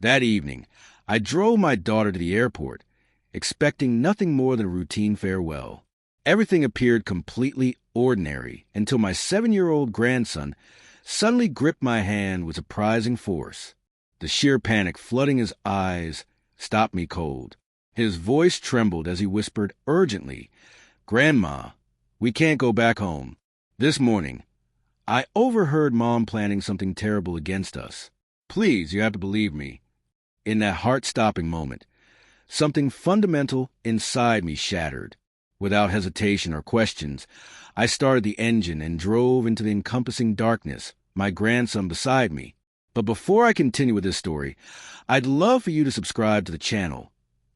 That evening, I drove my daughter to the airport, expecting nothing more than a routine farewell. Everything appeared completely ordinary until my 7-year-old grandson suddenly gripped my hand with surprising force. The sheer panic flooding his eyes stopped me cold. His voice trembled as he whispered urgently, "Grandma, we can't go back home. This morning, I overheard Mom planning something terrible against us. Please, you have to believe me." In that heart-stopping moment, something fundamental inside me shattered. Without hesitation or questions, I started the engine and drove into the encompassing darkness, my grandson beside me. But before I continue with this story, I'd love for you to subscribe to the channel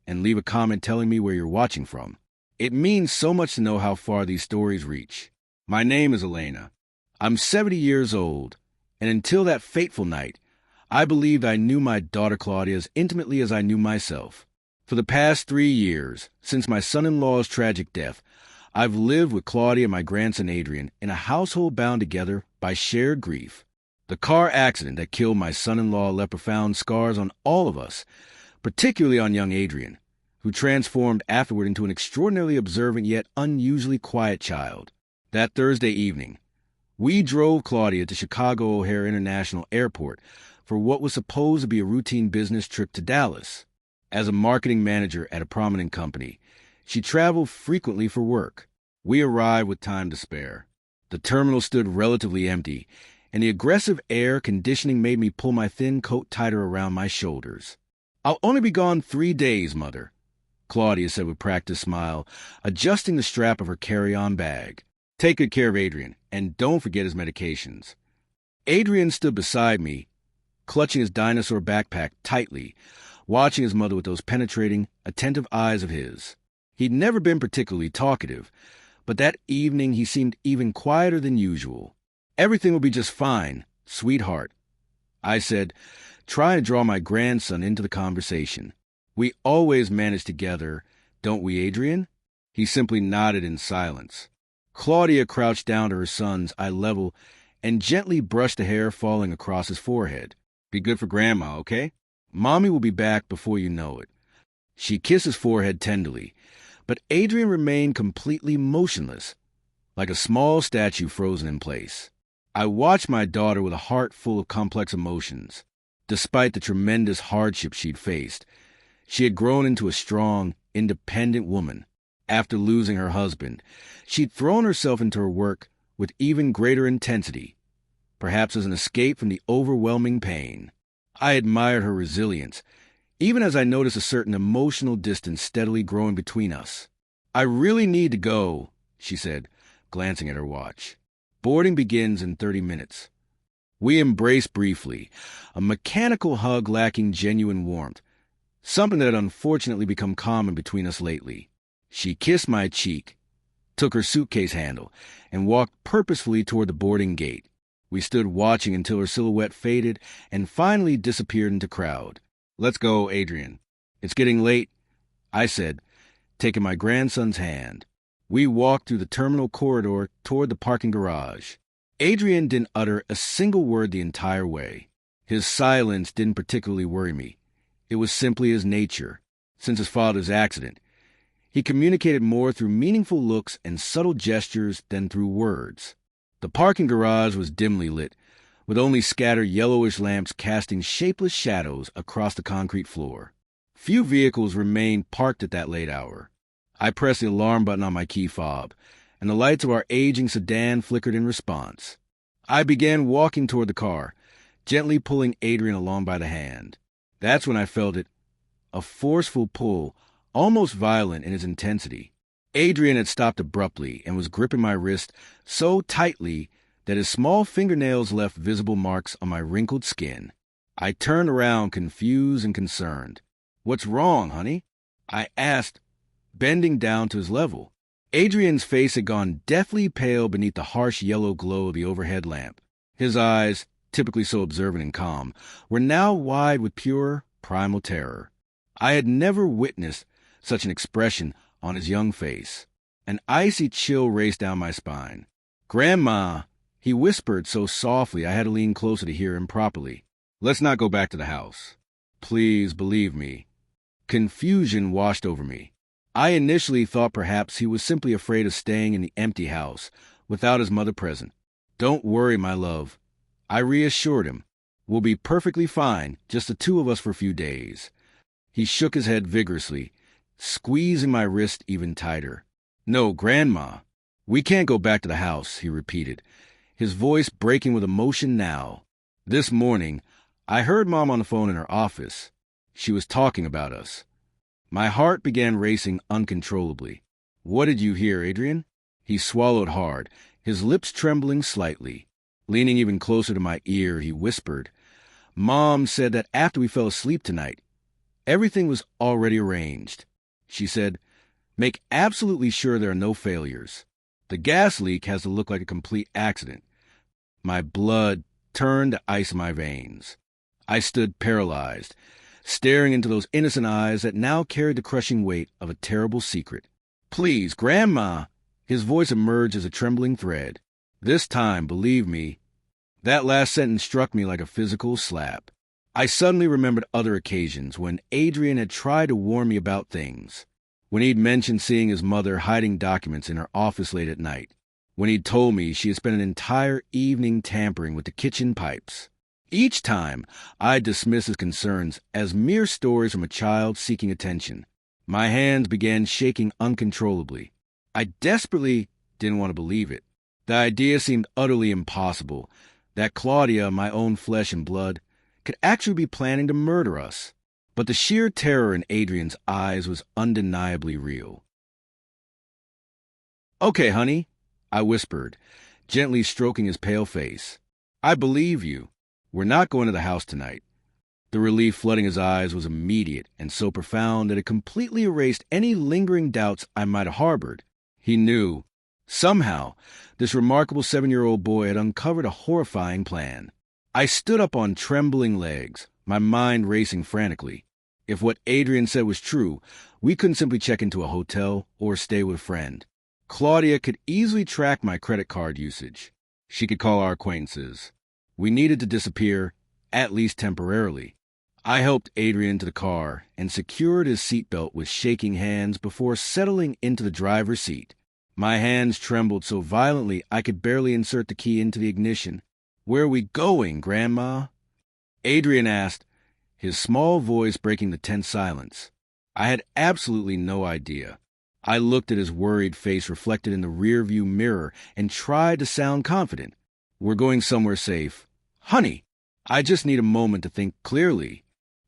and leave a comment telling me where you're watching from. It means so much to know how far these stories reach. My name is Elena. I'm 70 years old, and until that fateful night, I believed I knew my daughter Claudia as intimately as I knew myself. For the past 3 years, since my son-in-law's tragic death, I've lived with Claudia and my grandson Adrian in a household bound together by shared grief. The car accident that killed my son-in-law left profound scars on all of us, particularly on young Adrian, who transformed afterward into an extraordinarily observant yet unusually quiet child. That Thursday evening, we drove Claudia to Chicago O'Hare International Airport for what was supposed to be a routine business trip to Dallas. As a marketing manager at a prominent company, she traveled frequently for work. We arrived with time to spare. The terminal stood relatively empty, and the aggressive air conditioning made me pull my thin coat tighter around my shoulders. "I'll only be gone 3 days, Mother," Claudia said with a practiced smile, adjusting the strap of her carry-on bag. "Take good care of Adrian, and don't forget his medications." Adrian stood beside me, clutching his dinosaur backpack tightly, watching his mother with those penetrating, attentive eyes of his. He'd never been particularly talkative, but that evening he seemed even quieter than usual. "Everything will be just fine, sweetheart," I said, trying to draw my grandson into the conversation. "We always manage together, don't we, Adrian?" He simply nodded in silence. Claudia crouched down to her son's eye level and gently brushed the hair falling across his forehead. "Be good for Grandma, okay? Mommy will be back before you know it." She kissed his forehead tenderly, but Adrian remained completely motionless, like a small statue frozen in place. I watched my daughter with a heart full of complex emotions. Despite the tremendous hardship she'd faced, she had grown into a strong, independent woman. After losing her husband, she'd thrown herself into her work with even greater intensity, perhaps as an escape from the overwhelming pain. I admired her resilience, even as I noticed a certain emotional distance steadily growing between us. "I really need to go," she said, glancing at her watch. "Boarding begins in 30 minutes. We embraced briefly, a mechanical hug lacking genuine warmth, something that had unfortunately become common between us lately. She kissed my cheek, took her suitcase handle, and walked purposefully toward the boarding gate. We stood watching until her silhouette faded and finally disappeared into crowd. "Let's go, Adrian. It's getting late," I said, taking my grandson's hand. We walked through the terminal corridor toward the parking garage. Adrian didn't utter a single word the entire way. His silence didn't particularly worry me. It was simply his nature. Since his father's accident, he communicated more through meaningful looks and subtle gestures than through words. The parking garage was dimly lit, with only scattered yellowish lamps casting shapeless shadows across the concrete floor. Few vehicles remained parked at that late hour. I pressed the alarm button on my key fob, and the lights of our aging sedan flickered in response. I began walking toward the car, gently pulling Adrian along by the hand. That's when I felt it, a forceful pull, almost violent in its intensity. Adrian had stopped abruptly and was gripping my wrist so tightly that his small fingernails left visible marks on my wrinkled skin. I turned around, confused and concerned. "What's wrong, honey?" I asked, bending down to his level. Adrian's face had gone deathly pale beneath the harsh yellow glow of the overhead lamp. His eyes, typically so observant and calm, were now wide with pure, primal terror. I had never witnessed such an expression on his young face. An icy chill raced down my spine. "Grandma," he whispered so softly I had to lean closer to hear him properly. "Let's not go back to the house." Please believe me. Confusion washed over me. I initially thought perhaps he was simply afraid of staying in the empty house without his mother present. Don't worry, my love. I reassured him. We'll be perfectly fine, just the two of us for a few days. He shook his head vigorously, squeezing my wrist even tighter. No, Grandma. We can't go back to the house, he repeated, his voice breaking with emotion now. This morning, I heard Mom on the phone in her office. She was talking about us. My heart began racing uncontrollably. What did you hear, Adrian? He swallowed hard, his lips trembling slightly. Leaning even closer to my ear, he whispered, Mom said that after we fell asleep tonight, everything was already arranged. She said, make absolutely sure there are no failures. The gas leak has to look like a complete accident. My blood turned to ice in my veins. I stood paralyzed, staring into those innocent eyes that now carried the crushing weight of a terrible secret. Please, Grandma! His voice emerged as a trembling thread. This time, believe me, that last sentence struck me like a physical slap. I suddenly remembered other occasions when Adrian had tried to warn me about things. When he'd mentioned seeing his mother hiding documents in her office late at night. When he'd told me she had spent an entire evening tampering with the kitchen pipes. Each time, I dismissed his concerns as mere stories from a child seeking attention. My hands began shaking uncontrollably. I desperately didn't want to believe it. The idea seemed utterly impossible, that Claudia, my own flesh and blood, could actually be planning to murder us. But the sheer terror in Adrian's eyes was undeniably real. Okay, honey, I whispered, gently stroking his pale face. I believe you. We're not going to the house tonight. The relief flooding his eyes was immediate and so profound that it completely erased any lingering doubts I might have harbored. He knew. Somehow, this remarkable 7-year-old boy had uncovered a horrifying plan. I stood up on trembling legs, my mind racing frantically. If what Adrian said was true, we couldn't simply check into a hotel or stay with a friend. Claudia could easily track my credit card usage. She could call our acquaintances. We needed to disappear, at least temporarily. I helped Adrian to the car and secured his seatbelt with shaking hands before settling into the driver's seat. My hands trembled so violently I could barely insert the key into the ignition. Where are we going, Grandma? Adrian asked, his small voice breaking the tense silence. I had absolutely no idea. I looked at his worried face reflected in the rearview mirror and tried to sound confident. We're going somewhere safe. Honey, I just need a moment to think clearly.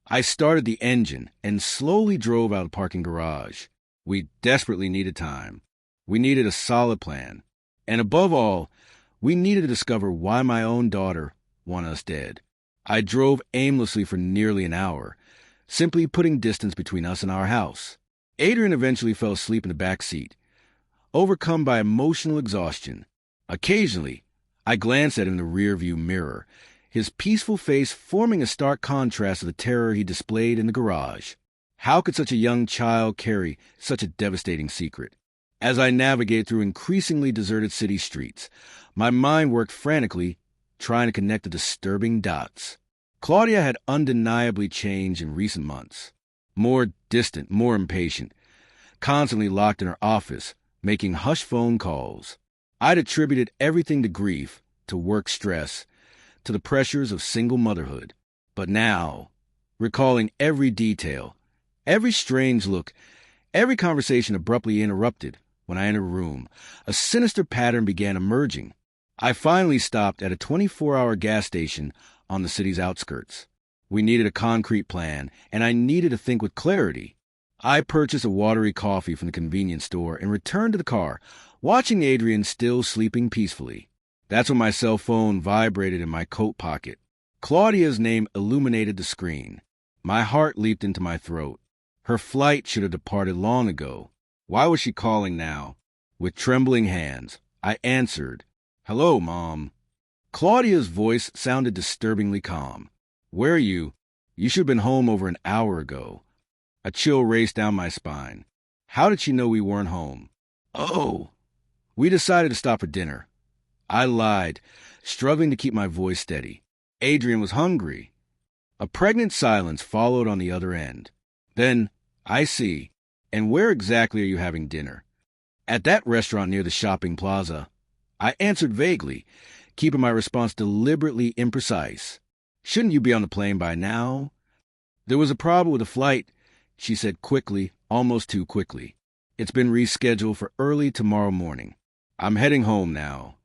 I started the engine and slowly drove out of the parking garage. We desperately needed time. We needed a solid plan. And above all, we needed to discover why my own daughter wanted us dead. I drove aimlessly for nearly an hour, simply putting distance between us and our house. Adrian eventually fell asleep in the back seat, overcome by emotional exhaustion. Occasionally, I glanced at him in the rearview mirror, his peaceful face forming a stark contrast to the terror he displayed in the garage. How could such a young child carry such a devastating secret? As I navigated through increasingly deserted city streets, my mind worked frantically, trying to connect the disturbing dots. Claudia had undeniably changed in recent months. More distant, more impatient, constantly locked in her office, making hushed phone calls. I'd attributed everything to grief, to work stress, to the pressures of single motherhood. But now, recalling every detail, every strange look, every conversation abruptly interrupted when I entered a room, a sinister pattern began emerging. I finally stopped at a 24-hour gas station on the city's outskirts. We needed a concrete plan, and I needed to think with clarity. I purchased a watery coffee from the convenience store and returned to the car, watching Adrian still sleeping peacefully. That's when my cell phone vibrated in my coat pocket. Claudia's name illuminated the screen. My heart leaped into my throat. Her flight should have departed long ago. Why was she calling now? With trembling hands, I answered, "Hello, Mom." Claudia's voice sounded disturbingly calm. "Where are you? You should have been home over an hour ago." A chill raced down my spine. How did she know we weren't home? "Oh, we decided to stop for dinner." I lied, struggling to keep my voice steady. "Adrian was hungry." A pregnant silence followed on the other end. Then, I see. And where exactly are you having dinner? At that restaurant near the shopping plaza. I answered vaguely, keeping my response deliberately imprecise. Shouldn't you be on the plane by now? There was a problem with the flight, she said quickly, almost too quickly. It's been rescheduled for early tomorrow morning. I'm heading home now.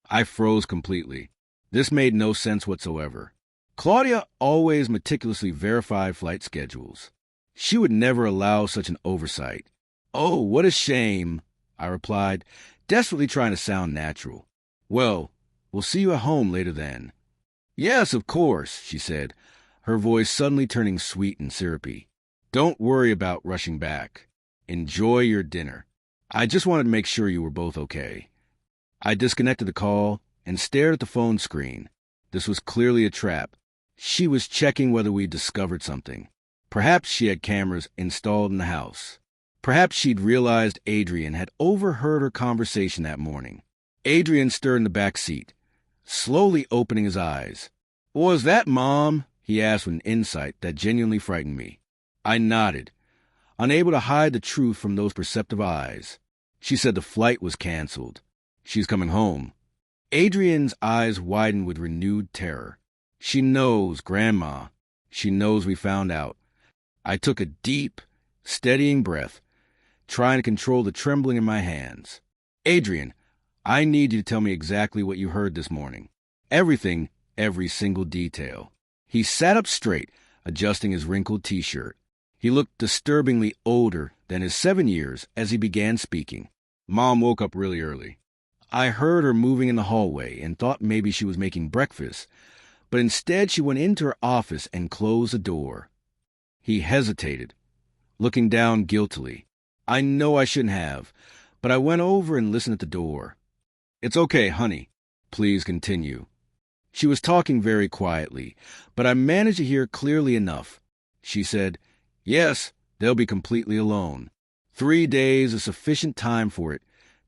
I froze completely. This made no sense whatsoever. Claudia always meticulously verified flight schedules. She would never allow such an oversight. Oh, what a shame, I replied, desperately trying to sound natural. Well, we'll see you at home later then. Yes, of course, she said, her voice suddenly turning sweet and syrupy. Don't worry about rushing back. Enjoy your dinner. I just wanted to make sure you were both okay. I disconnected the call and stared at the phone screen. This was clearly a trap. She was checking whether we'd discovered something. Perhaps she had cameras installed in the house. Perhaps she'd realized Adrian had overheard her conversation that morning. Adrian stirred in the back seat, slowly opening his eyes. "What was that, Mom?" he asked with an insight that genuinely frightened me. I nodded, unable to hide the truth from those perceptive eyes. She said the flight was canceled. She's coming home. Adrian's eyes widened with renewed terror. She knows, Grandma. She knows we found out. I took a deep, steadying breath, trying to control the trembling in my hands. Adrian, I need you to tell me exactly what you heard this morning. Everything, every single detail. He sat up straight, adjusting his wrinkled T-shirt. He looked disturbingly older than his 7 years as he began speaking. Mom woke up really early. I heard her moving in the hallway and thought maybe she was making breakfast, but instead she went into her office and closed the door. He hesitated, looking down guiltily. I know I shouldn't have, but I went over and listened at the door. It's okay, honey. Please continue. She was talking very quietly, but I managed to hear clearly enough. She said, yes, they'll be completely alone. 3 days is sufficient time for it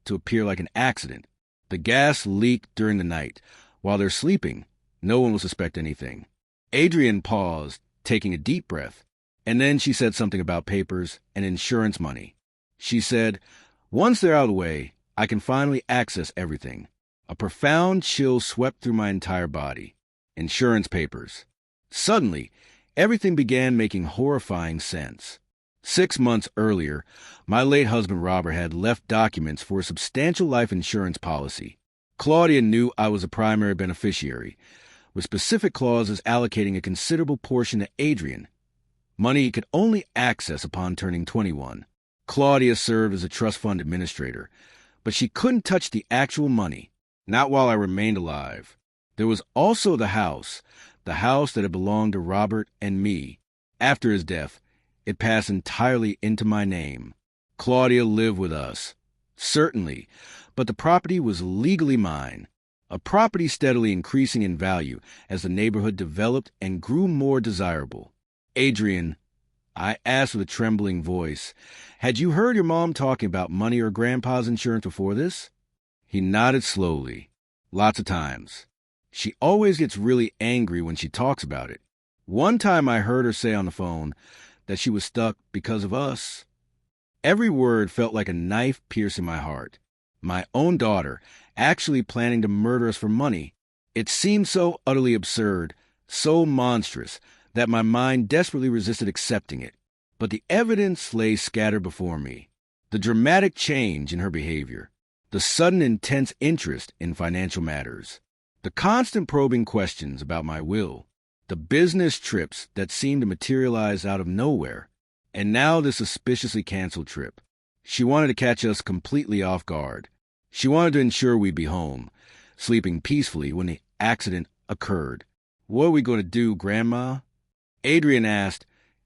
to appear like an accident. The gas leaked during the night. While they're sleeping, no one will suspect anything. Adrian paused, taking a deep breath, and then she said something about papers and insurance money. She said, once they're out of the way, I can finally access everything. A profound chill swept through my entire body. Insurance papers. Suddenly, everything began making horrifying sense. 6 months earlier, my late husband Robert had left documents for a substantial life insurance policy. Claudia knew I was a primary beneficiary, with specific clauses allocating a considerable portion to Adrian. Money he could only access upon turning 21. Claudia served as a trust fund administrator, but she couldn't touch the actual money, not while I remained alive. There was also the house that had belonged to Robert and me. After his death, it passed entirely into my name. Claudia lived with us, certainly, but the property was legally mine, a property steadily increasing in value as the neighborhood developed and grew more desirable. Adrian, I asked with a trembling voice, had you heard your mom talking about money or Grandpa's insurance before this? He nodded slowly. Lots of times. She always gets really angry when she talks about it. One time I heard her say on the phone that she was stuck because of us. Every word felt like a knife piercing my heart. My own daughter actually planning to murder us for money. It seemed so utterly absurd, so monstrous, that my mind desperately resisted accepting it. But the evidence lay scattered before me. The dramatic change in her behavior. The sudden intense interest in financial matters. The constant probing questions about my will. The business trips that seemed to materialize out of nowhere. And now this suspiciously canceled trip. She wanted to catch us completely off guard. She wanted to ensure we'd be home, sleeping peacefully when the accident occurred. What are we going to do, Grandma? Adrian asked,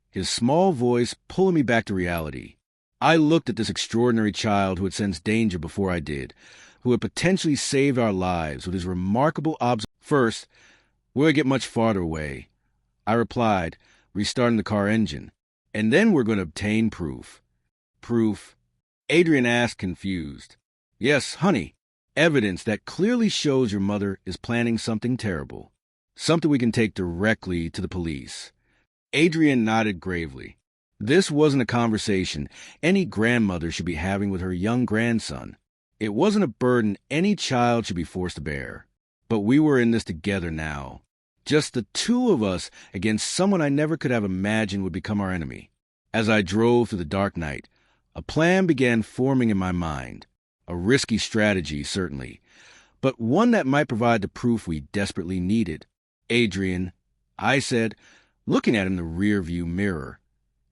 his small voice pulling me back to reality. I looked at this extraordinary child who had sensed danger before I did, who had potentially saved our lives with his remarkable observation. First, we'll get much farther away, I replied, restarting the car engine. And then we're going to obtain proof. Proof? Adrian asked, confused. Yes, honey, evidence that clearly shows your mother is planning something terrible. Something we can take directly to the police. Adrian nodded gravely. This wasn't a conversation any grandmother should be having with her young grandson. It wasn't a burden any child should be forced to bear. But we were in this together now. Just the two of us against someone I never could have imagined would become our enemy. As I drove through the dark night, a plan began forming in my mind. A risky strategy, certainly, but one that might provide the proof we desperately needed. Adrian, I said, looking at him in the rear-view mirror.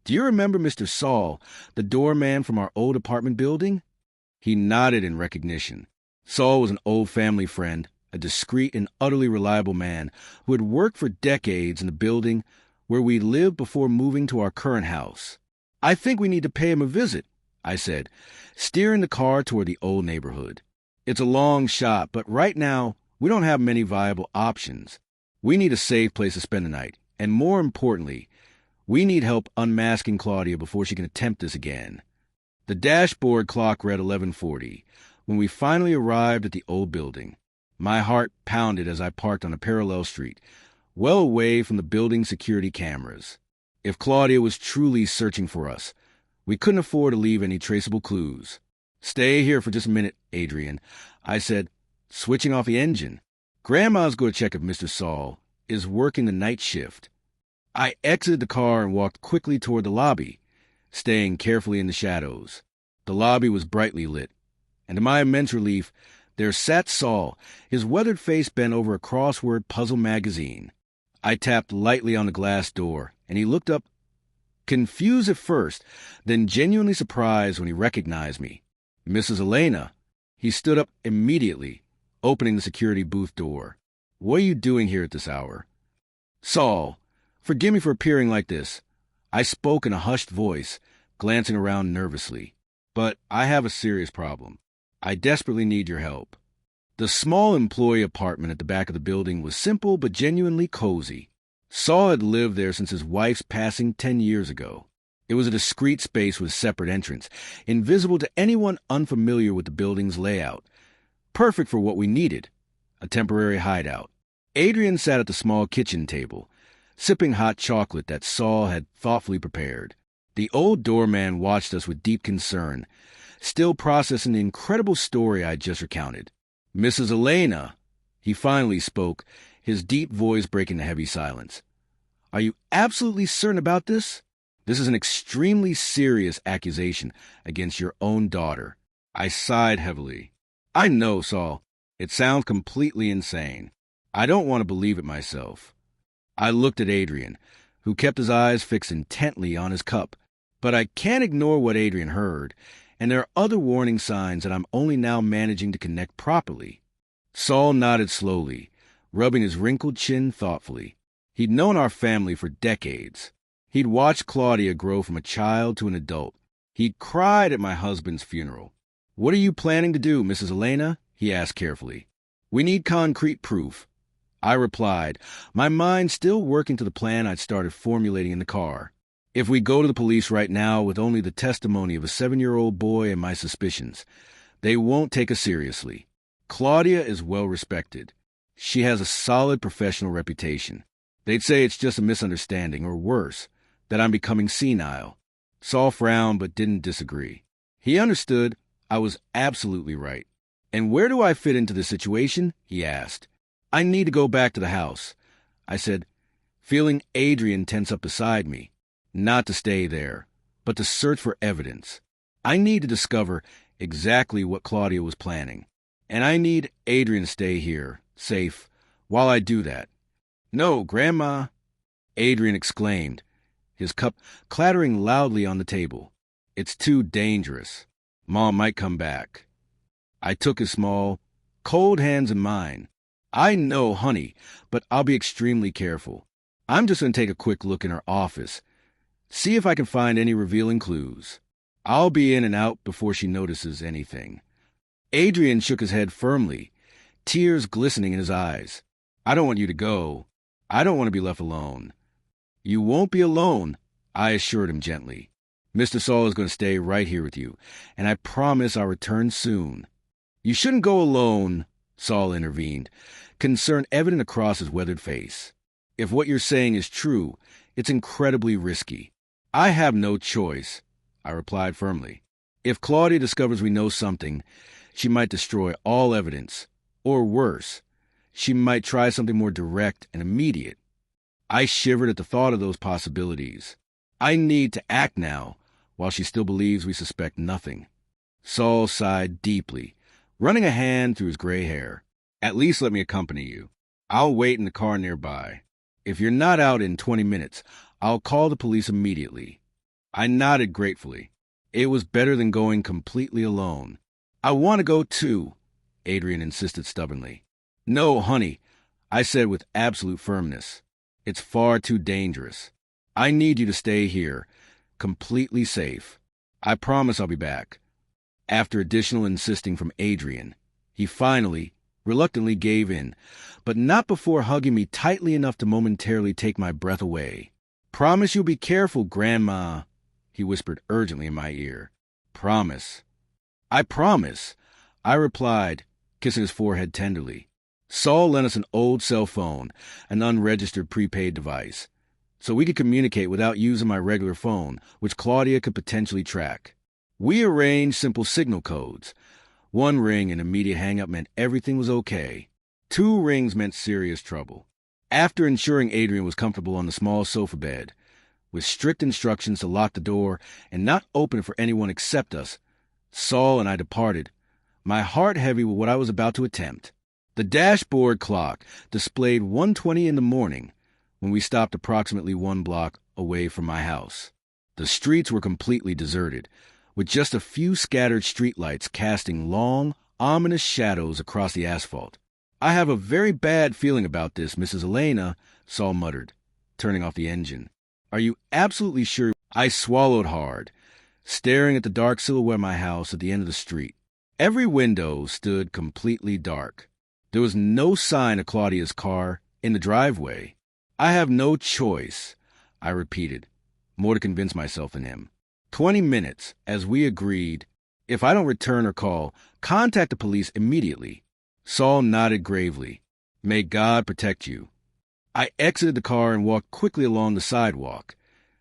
Do you remember Mr. Saul, the doorman from our old apartment building? He nodded in recognition. Saul was an old family friend, a discreet and utterly reliable man who had worked for decades in the building where we lived before moving to our current house. I think we need to pay him a visit, I said, steering the car toward the old neighborhood. It's a long shot, but right now we don't have many viable options. We need a safe place to spend the night, and more importantly, we need help unmasking Claudia before she can attempt this again. The dashboard clock read 11:40 when we finally arrived at the old building. My heart pounded as I parked on a parallel street, well away from the building's security cameras. If Claudia was truly searching for us, we couldn't afford to leave any traceable clues. Stay here for just a minute, Adrian, I said, switching off the engine. Grandma's going to check if Mr. Saul is working the night shift. I exited the car and walked quickly toward the lobby, staying carefully in the shadows. The lobby was brightly lit, and to my immense relief, there sat Saul, his weathered face bent over a crossword puzzle magazine. I tapped lightly on the glass door, and he looked up, confused at first, then genuinely surprised when he recognized me. Mrs. Elena. He stood up immediately, opening the security booth door. What are you doing here at this hour? Saul, forgive me for appearing like this. I spoke in a hushed voice, glancing around nervously. But I have a serious problem. I desperately need your help. The small employee apartment at the back of the building was simple but genuinely cozy. Saul had lived there since his wife's passing 10 years ago. It was a discreet space with a separate entrance, invisible to anyone unfamiliar with the building's layout. Perfect for what we needed, a temporary hideout. Adrian sat at the small kitchen table, sipping hot chocolate that Saul had thoughtfully prepared. The old doorman watched us with deep concern, still processing the incredible story I had just recounted. Mrs. Elena, he finally spoke, his deep voice breaking the heavy silence. Are you absolutely certain about this? This is an extremely serious accusation against your own daughter. I sighed heavily. I know, Saul. It sounds completely insane. I don't want to believe it myself. I looked at Adrian, who kept his eyes fixed intently on his cup. But I can't ignore what Adrian heard, and there are other warning signs that I'm only now managing to connect properly. Saul nodded slowly, rubbing his wrinkled chin thoughtfully. He'd known our family for decades. He'd watched Claudia grow from a child to an adult. He'd cried at my husband's funeral. What are you planning to do, Mrs. Elena? He asked carefully. We need concrete proof. I replied, my mind still working to the plan I'd started formulating in the car. If we go to the police right now with only the testimony of a 7-year-old boy and my suspicions, they won't take us seriously. Claudia is well respected. She has a solid professional reputation. They'd say it's just a misunderstanding, or worse, that I'm becoming senile. Saul frowned but didn't disagree. He understood I was absolutely right. And where do I fit into this situation? He asked. I need to go back to the house, I said, feeling Adrian tense up beside me. Not to stay there, but to search for evidence. I need to discover exactly what Claudia was planning. And I need Adrian to stay here, safe, while I do that. No, Grandma, Adrian exclaimed, his cup clattering loudly on the table. It's too dangerous. Mom might come back. I took his small, cold hands in mine. I know, honey, but I'll be extremely careful. I'm just going to take a quick look in her office, see if I can find any revealing clues. I'll be in and out before she notices anything. Adrian shook his head firmly, tears glistening in his eyes. I don't want you to go. I don't want to be left alone. You won't be alone, I assured him gently. Mr. Saul is going to stay right here with you, and I promise I'll return soon. You shouldn't go alone, Saul intervened, concern evident across his weathered face. If what you're saying is true, it's incredibly risky. I have no choice, I replied firmly. If Claudia discovers we know something, she might destroy all evidence. Or worse, she might try something more direct and immediate. I shivered at the thought of those possibilities. I need to act now, while she still believes we suspect nothing. Saul sighed deeply, running a hand through his gray hair. At least let me accompany you. I'll wait in the car nearby. If you're not out in 20 minutes, I'll call the police immediately. I nodded gratefully. It was better than going completely alone. I want to go too, Adrian insisted stubbornly. No, honey, I said with absolute firmness. It's far too dangerous. I need you to stay here, completely safe. I promise I'll be back. After additional insisting from Adrian, he finally, reluctantly gave in, but not before hugging me tightly enough to momentarily take my breath away. Promise you'll be careful, Grandma, he whispered urgently in my ear. Promise. I promise, I replied, kissing his forehead tenderly. Saul lent us an old cell phone, an unregistered prepaid device, so we could communicate without using my regular phone, which Claudia could potentially track. We arranged simple signal codes. 1 ring and immediate hang-up meant everything was okay. 2 rings meant serious trouble. After ensuring Adrian was comfortable on the small sofa bed, with strict instructions to lock the door and not open it for anyone except us, Saul and I departed, my heart heavy with what I was about to attempt. The dashboard clock displayed 1:20 in the morning when we stopped approximately 1 block away from my house. The streets were completely deserted, with just a few scattered streetlights casting long, ominous shadows across the asphalt. I have a very bad feeling about this, Mrs. Elena, Saul muttered, turning off the engine. Are you absolutely sure? I swallowed hard, staring at the dark silhouette of my house at the end of the street. Every window stood completely dark. There was no sign of Claudia's car in the driveway. I have no choice, I repeated, more to convince myself than him. 20 minutes, as we agreed. If I don't return or call, contact the police immediately. Saul nodded gravely. May God protect you. I exited the car and walked quickly along the sidewalk,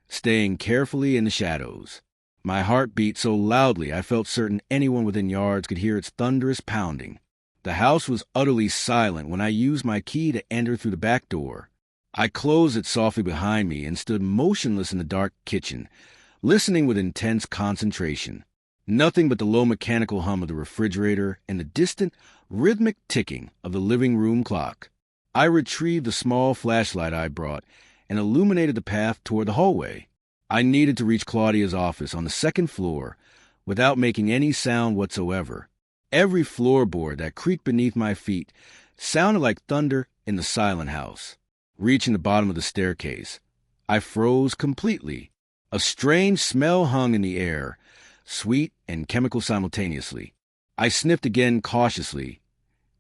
staying carefully in the shadows. My heart beat so loudly I felt certain anyone within yards could hear its thunderous pounding. The house was utterly silent when I used my key to enter through the back door. I closed it softly behind me and stood motionless in the dark kitchen, listening with intense concentration. Nothing but the low mechanical hum of the refrigerator and the distant, rhythmic ticking of the living room clock. I retrieved the small flashlight I brought and illuminated the path toward the hallway. I needed to reach Claudia's office on the 2nd floor without making any sound whatsoever. Every floorboard that creaked beneath my feet sounded like thunder in the silent house. Reaching the bottom of the staircase, I froze completely. A strange smell hung in the air, sweet and chemical simultaneously. I sniffed again cautiously,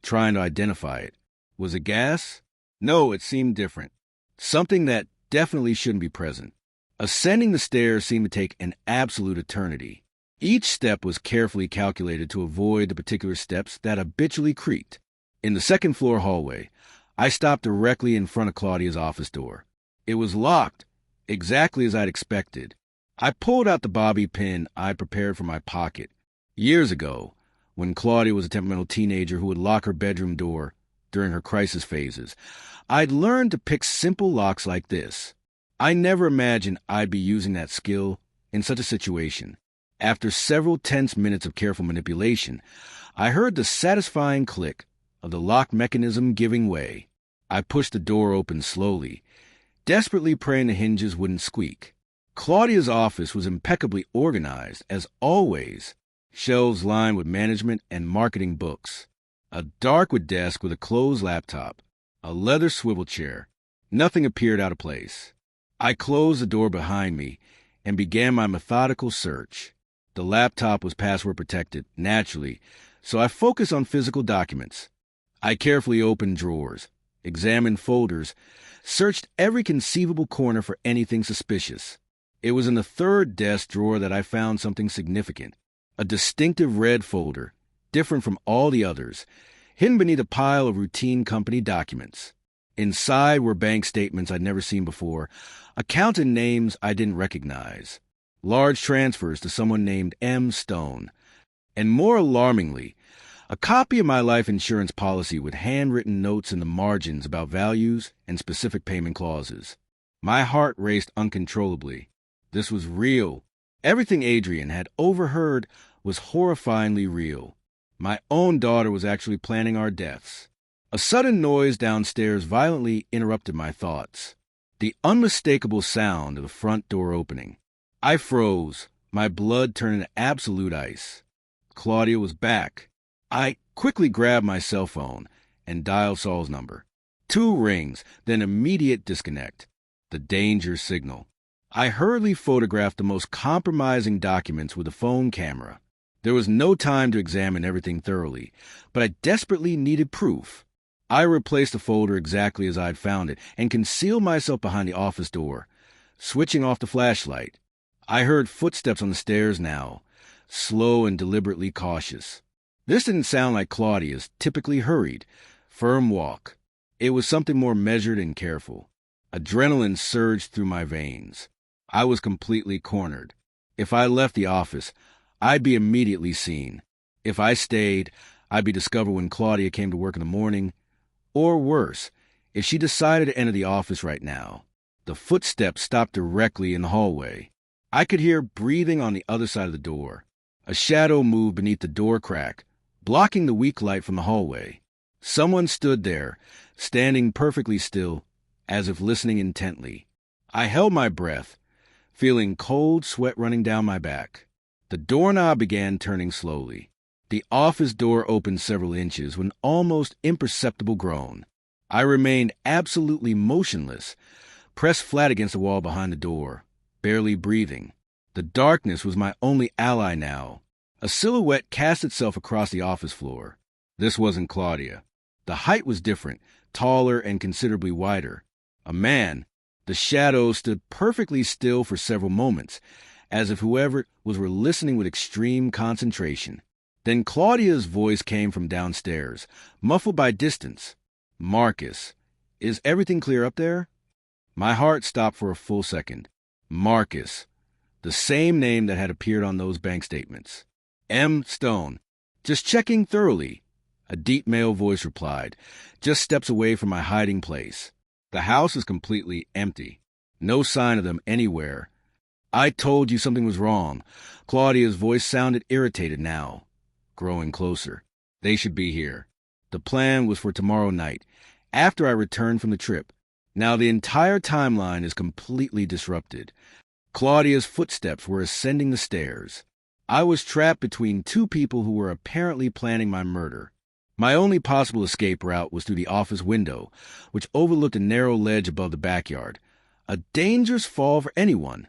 trying to identify it. Was it gas? No, it seemed different. Something that definitely shouldn't be present. Ascending the stairs seemed to take an absolute eternity. Each step was carefully calculated to avoid the particular steps that habitually creaked. In the 2nd floor hallway, I stopped directly in front of Claudia's office door. It was locked, exactly as I'd expected. I pulled out the bobby pin I'd prepared from my pocket. Years ago, when Claudia was a temperamental teenager who would lock her bedroom door during her crisis phases, I'd learned to pick simple locks like this. I never imagined I'd be using that skill in such a situation. After several tense minutes of careful manipulation, I heard the satisfying click of the lock mechanism giving way. I pushed the door open slowly, desperately praying the hinges wouldn't squeak. Claudia's office was impeccably organized, as always, shelves lined with management and marketing books, a dark wood desk with a closed laptop, a leather swivel chair. Nothing appeared out of place. I closed the door behind me and began my methodical search. The laptop was password protected, naturally, so I focused on physical documents. I carefully opened drawers, examined folders, searched every conceivable corner for anything suspicious. It was in the 3rd desk drawer that I found something significant. A distinctive red folder, different from all the others. hidden beneath a pile of routine company documents. Inside were bank statements I'd never seen before, accounts and names I didn't recognize, large transfers to someone named M. Stone, and more alarmingly, a copy of my life insurance policy with handwritten notes in the margins about values and specific payment clauses. My heart raced uncontrollably. This was real. Everything Adrian had overheard was horrifyingly real. My own daughter was actually planning our deaths. A sudden noise downstairs violently interrupted my thoughts. The unmistakable sound of the front door opening. I froze, my blood turned into absolute ice. Claudia was back. I quickly grabbed my cell phone and dialed Saul's number. 2 rings, then immediate disconnect. The danger signal. I hurriedly photographed the most compromising documents with a phone camera. There was no time to examine everything thoroughly, but I desperately needed proof. I replaced the folder exactly as I'd found it and concealed myself behind the office door, switching off the flashlight. I heard footsteps on the stairs now, slow and deliberately cautious. This didn't sound like Claudia's typically hurried, firm walk. It was something more measured and careful. Adrenaline surged through my veins. I was completely cornered. If I left the office, I'd be immediately seen. If I stayed, I'd be discovered when Claudia came to work in the morning. Or worse, if she decided to enter the office right now. The footsteps stopped directly in the hallway. I could hear breathing on the other side of the door. A shadow moved beneath the door crack, blocking the weak light from the hallway. Someone stood there, standing perfectly still, as if listening intently. I held my breath, feeling cold sweat running down my back. The doorknob began turning slowly. The office door opened several inches with an almost imperceptible groan. I remained absolutely motionless, pressed flat against the wall behind the door, barely breathing. The darkness was my only ally now. A silhouette cast itself across the office floor. This wasn't Claudia. The height was different, taller and considerably wider. A man. The shadow stood perfectly still for several moments, as if whoever it was were listening with extreme concentration. Then Claudia's voice came from downstairs, muffled by distance. "Marcus, is everything clear up there?" My heart stopped for a full second. Marcus. The same name that had appeared on those bank statements. M. Stone. "Just checking thoroughly," a deep male voice replied, just steps away from my hiding place. The house is completely empty. No sign of them anywhere. "I told you something was wrong." Claudia's voice sounded irritated now, growing closer. "They should be here." The plan was for tomorrow night, after I returned from the trip. Now the entire timeline is completely disrupted. Claudia's footsteps were ascending the stairs. I was trapped between 2 people who were apparently planning my murder. My only possible escape route was through the office window, which overlooked a narrow ledge above the backyard. A dangerous fall for anyone,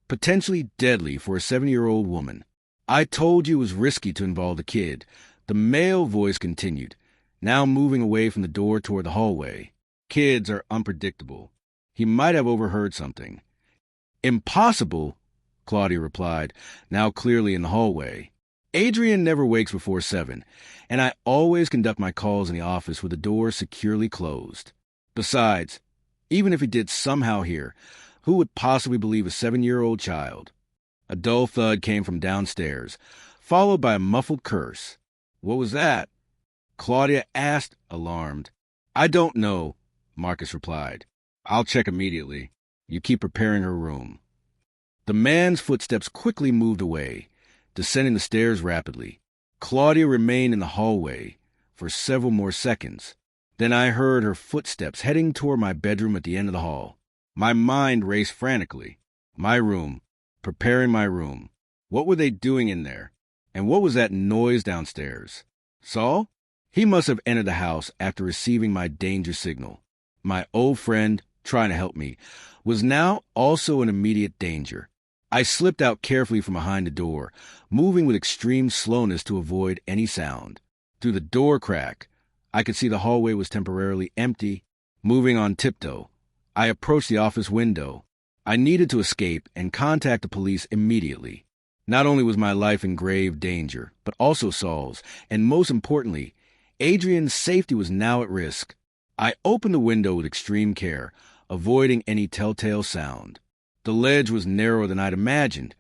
potentially deadly for a 7-year-old woman. "I told you it was risky to involve the kid," the male voice continued, now moving away from the door toward the hallway. "Kids are unpredictable. He might have overheard something." "Impossible," Claudia replied, now clearly in the hallway. "Adrian never wakes before 7, and I always conduct my calls in the office with the door securely closed. Besides, even if he did somehow hear, who would possibly believe a 7-year-old child?" A dull thud came from downstairs, followed by a muffled curse. "What was that?" Claudia asked, alarmed. "I don't know," Marcus replied. "I'll check immediately. You keep preparing her room." The man's footsteps quickly moved away, descending the stairs rapidly. Claudia remained in the hallway for several more seconds. Then I heard her footsteps heading toward my bedroom at the end of the hall. My mind raced frantically. My room. Preparing my room. What were they doing in there? And what was that noise downstairs? Saul? He must have entered the house after receiving my danger signal. My old friend, trying to help me, was now also in immediate danger. I slipped out carefully from behind the door, moving with extreme slowness to avoid any sound. Through the door crack, I could see the hallway was temporarily empty. Moving on tiptoe, I approached the office window. I needed to escape and contact the police immediately. Not only was my life in grave danger, but also Saul's, and most importantly, Adrian's safety was now at risk. I opened the window with extreme care, avoiding any telltale sound. The ledge was narrower than I'd imagined,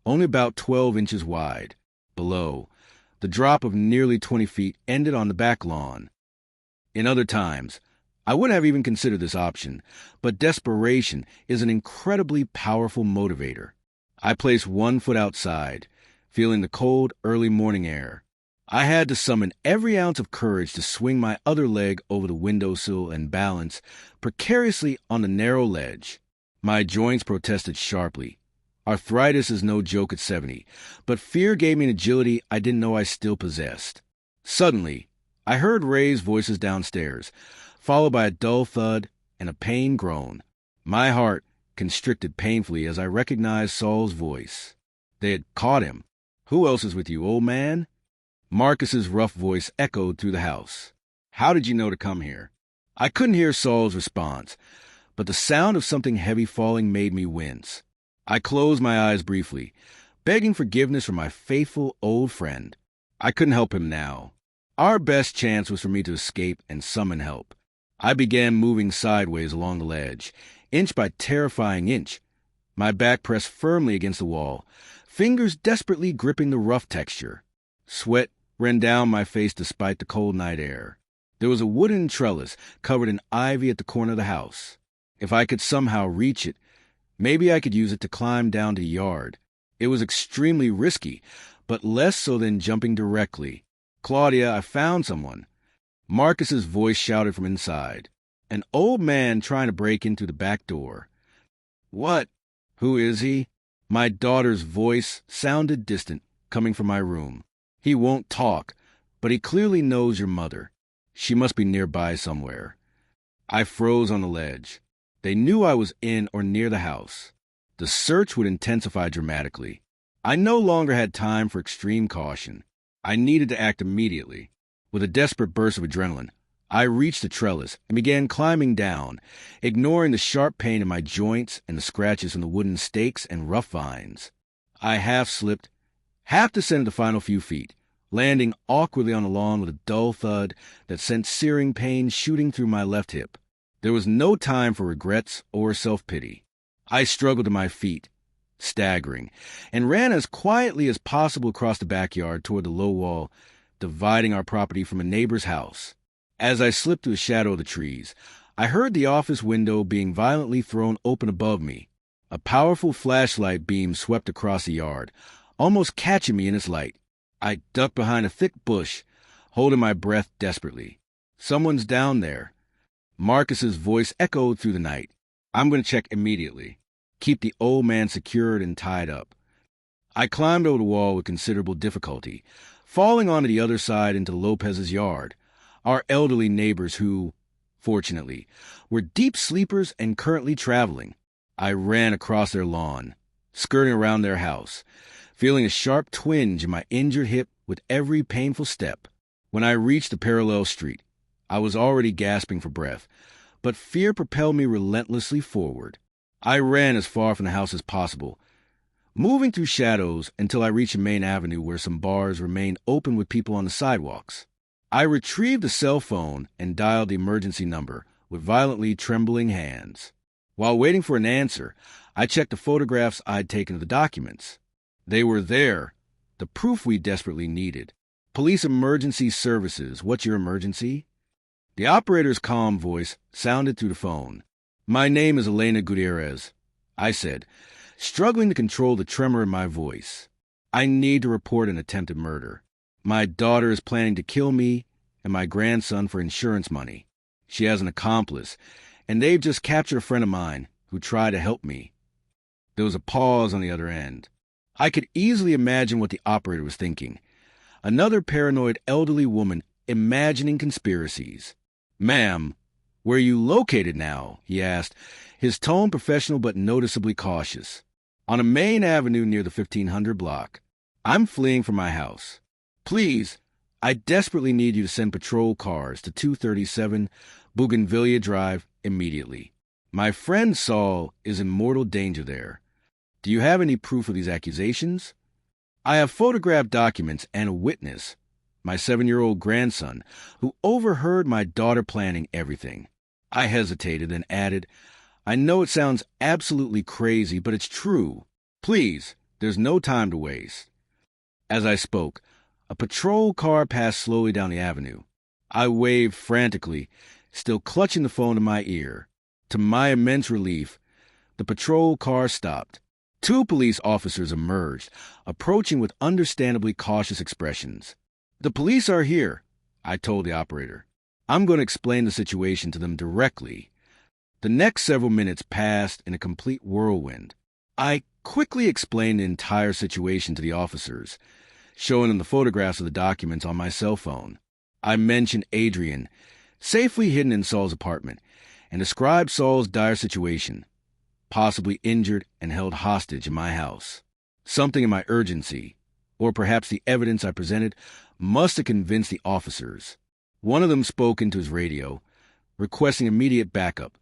only about 12 inches wide. Below, the drop of nearly 20 feet ended on the back lawn. In other times, I wouldn't have even considered this option, but desperation is an incredibly powerful motivator. I placed one foot outside, feeling the cold, early morning air. I had to summon every ounce of courage to swing my other leg over the windowsill and balance precariously on the narrow ledge. My joints protested sharply. Arthritis is no joke at 70, but fear gave me an agility I didn't know I still possessed. Suddenly, I heard Ray's voices downstairs, followed by a dull thud and a pained groan. My heart constricted painfully as I recognized Saul's voice. They had caught him. "Who else is with you, old man?" Marcus's rough voice echoed through the house. "How did you know to come here?" I couldn't hear Saul's response, but the sound of something heavy falling made me wince. I closed my eyes briefly, begging forgiveness from my faithful old friend. I couldn't help him now. Our best chance was for me to escape and summon help. I began moving sideways along the ledge, inch by terrifying inch, my back pressed firmly against the wall, fingers desperately gripping the rough texture. Sweat ran down my face despite the cold night air. There was a wooden trellis covered in ivy at the corner of the house. If I could somehow reach it, maybe I could use it to climb down to the yard. It was extremely risky, but less so than jumping directly. "Claudia, I found someone." Marcus's voice shouted from inside. An old man trying to break in through the back door. "What? Who is he?" My daughter's voice sounded distant, coming from my room. "He won't talk, but he clearly knows your mother. She must be nearby somewhere." I froze on the ledge. They knew I was in or near the house. The search would intensify dramatically. I no longer had time for extreme caution. I needed to act immediately. With a desperate burst of adrenaline, I reached the trellis and began climbing down, ignoring the sharp pain in my joints and the scratches from the wooden stakes and rough vines. I half-slipped, half-descended the final few feet, landing awkwardly on the lawn with a dull thud that sent searing pain shooting through my left hip. There was no time for regrets or self-pity. I struggled to my feet, staggering, and ran as quietly as possible across the backyard toward the low wall dividing our property from a neighbor's house. As I slipped through the shadow of the trees, I heard the office window being violently thrown open above me. A powerful flashlight beam swept across the yard, almost catching me in its light. I ducked behind a thick bush, holding my breath desperately. "Someone's down there." Marcus's voice echoed through the night. "I'm going to check immediately. Keep the old man secured and tied up." I climbed over the wall with considerable difficulty, falling onto the other side into Lopez's yard, our elderly neighbors who, fortunately, were deep sleepers and currently traveling. I ran across their lawn, skirting around their house, feeling a sharp twinge in my injured hip with every painful step. When I reached the parallel street, I was already gasping for breath, but fear propelled me relentlessly forward. I ran as far from the house as possible, moving through shadows until I reached a main avenue where some bars remained open with people on the sidewalks. I retrieved the cell phone and dialed the emergency number with violently trembling hands. While waiting for an answer, I checked the photographs I'd taken of the documents. They were there, the proof we desperately needed. "Police Emergency Services, what's your emergency?" The operator's calm voice sounded through the phone. "My name is Elena Gutierrez," I said, struggling to control the tremor in my voice. "I need to report an attempted murder. My daughter is planning to kill me and my grandson for insurance money. She has an accomplice, and they've just captured a friend of mine who tried to help me." There was a pause on the other end. I could easily imagine what the operator was thinking. Another paranoid elderly woman imagining conspiracies. "Ma'am, where are you located now?" he asked, his tone professional but noticeably cautious. "On a main avenue near the 1500 block. I'm fleeing from my house. Please, I desperately need you to send patrol cars to 237 Bougainvillea Drive immediately. My friend Saul is in mortal danger there. Do you have any proof of these accusations?" "I have photographed documents and a witness," my 7-year-old grandson, who overheard my daughter planning everything. I hesitated and added, "I know it sounds absolutely crazy, but it's true. Please, there's no time to waste." As I spoke, a patrol car passed slowly down the avenue. I waved frantically, still clutching the phone to my ear. To my immense relief, the patrol car stopped. 2 police officers emerged, approaching with understandably cautious expressions. "The police are here," I told the operator. "I'm going to explain the situation to them directly." The next several minutes passed in a complete whirlwind. I quickly explained the entire situation to the officers, showing them the photographs of the documents on my cell phone. I mentioned Adrian, safely hidden in Saul's apartment, and described Saul's dire situation, possibly injured and held hostage in my house. Something in my urgency, or perhaps the evidence I presented, must have convinced the officers. One of them spoke into his radio, requesting immediate backup,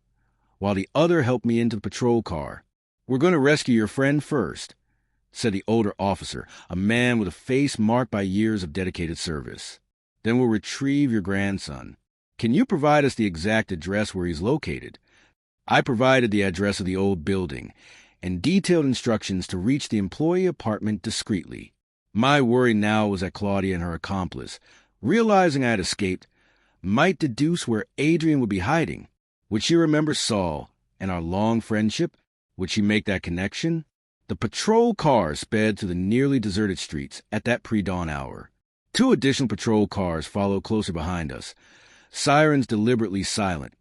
while the other helped me into the patrol car. "We're going to rescue your friend first," said the older officer, a man with a face marked by years of dedicated service. "Then we'll retrieve your grandson. Can you provide us the exact address where he's located?" I provided the address of the old building and detailed instructions to reach the employee apartment discreetly. My worry now was that Claudia and her accomplice, realizing I had escaped, might deduce where Adrian would be hiding. Would she remember Saul and our long friendship? Would she make that connection? The patrol car sped through the nearly deserted streets at that pre-dawn hour. 2 additional patrol cars followed closer behind us, sirens deliberately silent,